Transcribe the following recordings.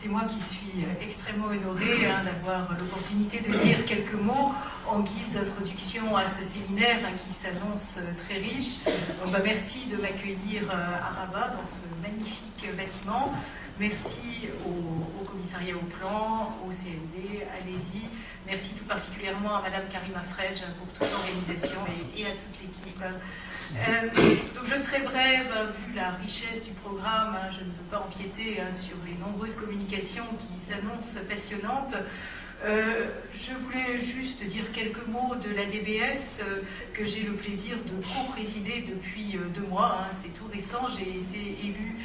c'est moi qui suis extrêmement honorée d'avoir l'opportunité de dire quelques mots en guise d'introduction à ce séminaire qui s'annonce très riche. Donc, merci de m'accueillir à Rabat dans ce magnifique bâtiment. Merci au commissariat au plan, au CND, à l'ESI. Merci tout particulièrement à Madame Karima Fredj pour toute l'organisation et à toute l'équipe. Donc je serai brève, vu la richesse du programme, je ne veux pas empiéter sur les nombreuses communications qui s'annoncent passionnantes. Je voulais juste dire quelques mots de la DBS que j'ai le plaisir de co-présider depuis 2 mois. C'est tout récent, j'ai été élue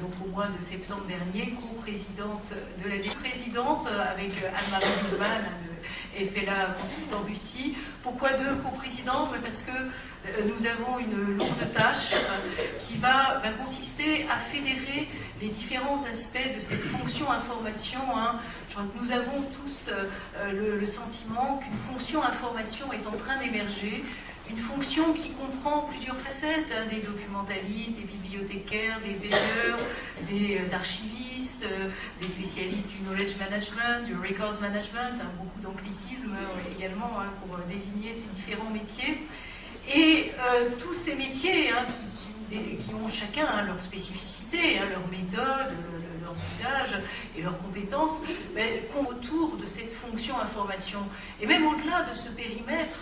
donc au mois de septembre dernier, co-présidente de la DBS, présidente avec Anne-Marie Zilman de FLA Consultant Russie. Pourquoi 2 co-présidents? Parce que nous avons une lourde tâche qui va consister à fédérer les différents aspects de cette fonction information. Je crois que nous avons tous le sentiment qu'une fonction information est en train d'émerger, une fonction qui comprend plusieurs facettes, des documentalistes, des bibliothécaires, des veilleurs, des archivistes, des spécialistes du knowledge management, du records management, beaucoup d'anglicisme également pour désigner ces différents métiers. Et tous ces métiers qui ont chacun leur spécificité, leur méthode, leur usage et leurs compétences, autour de cette fonction information. Et même au-delà de ce périmètre,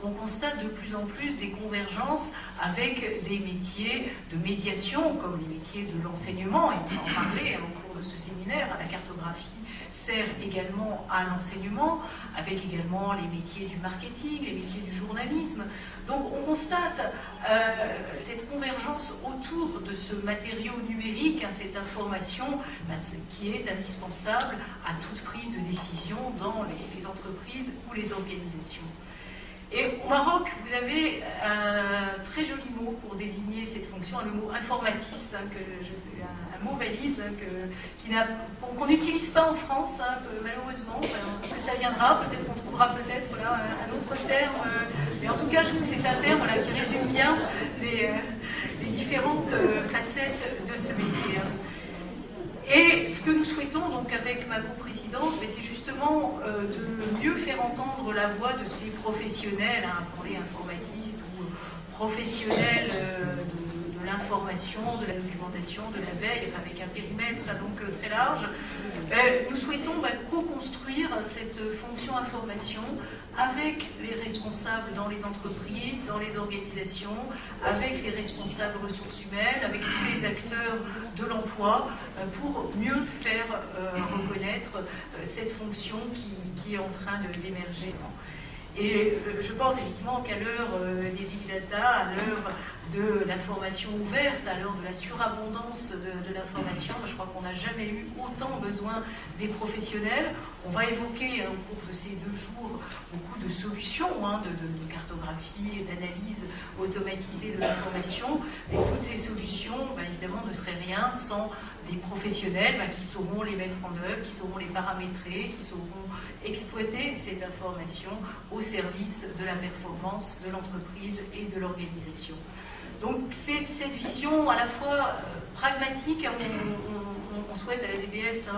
on constate de plus en plus des convergences avec des métiers de médiation, comme les métiers de l'enseignement, et on va en parler au cours de ce séminaire. La cartographie sert également à l'enseignement, avec également les métiers du marketing, les métiers du journalisme. Donc on constate cette convergence autour de ce matériau numérique, cette information qui est indispensable à toute prise de décision dans les entreprises ou les organisations. Et au Maroc, vous avez un très joli mot pour désigner cette fonction, le mot informatiste, un mot valise qu'on n'utilise pas en France, malheureusement, que ça viendra, peut-être qu'on trouvera peut-être là un autre terme, mais en tout cas je trouve que c'est un terme qui résume bien les différentes facettes de ce métier. Et ce que nous souhaitons donc avec ma co-présidente, c'est justement de mieux faire entendre la voix de ces professionnels, pour les informatistes ou professionnels de l'information, de la documentation, de la veille, avec un périmètre donc très large. Nous souhaitons co-construire cette fonction information avec les responsables dans les entreprises, dans les organisations, avec les responsables ressources humaines, avec tous les acteurs de l'emploi, pour mieux faire reconnaître cette fonction qui est en train d'émerger. Et je pense effectivement qu'à l'heure des big data, à l'heure de l'information ouverte, à l'heure de la surabondance de l'information, je crois qu'on n'a jamais eu autant besoin des professionnels. On va évoquer au cours de ces 2 jours beaucoup de solutions de cartographie et d'analyse automatisée de l'information. Et toutes ces solutions, évidemment, ne seraient rien sans des professionnels qui sauront les mettre en œuvre, qui sauront les paramétrer, qui sauront exploiter cette information au service de la performance de l'entreprise et de l'organisation. Donc c'est cette vision à la fois pragmatique, on souhaite à la DBS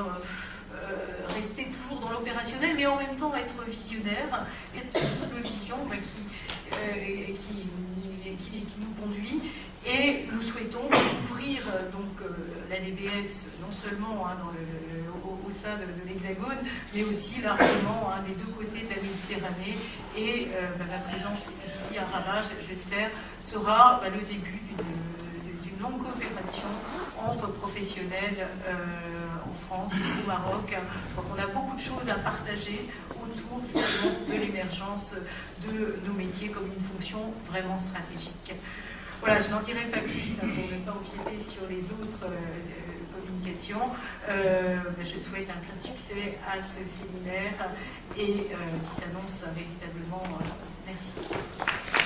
rester toujours dans l'opérationnel, mais en même temps être visionnaire, être une vision qui nous conduit. Et nous souhaitons ouvrir donc la DBS non seulement au sein de l'Hexagone, mais aussi largement des 2 côtés de la Méditerranée. Et ma présence ici à Rabat, j'espère, sera le début d'une longue coopération entre professionnels en France, au Maroc. Je crois qu'on a beaucoup de choses à partager autour de l'émergence de nos métiers comme une fonction vraiment stratégique. Voilà, je n'en dirai pas plus pour ne pas empiéter sur les autres communications. Je souhaite un plein succès à ce séminaire et qui s'annonce véritablement. Merci.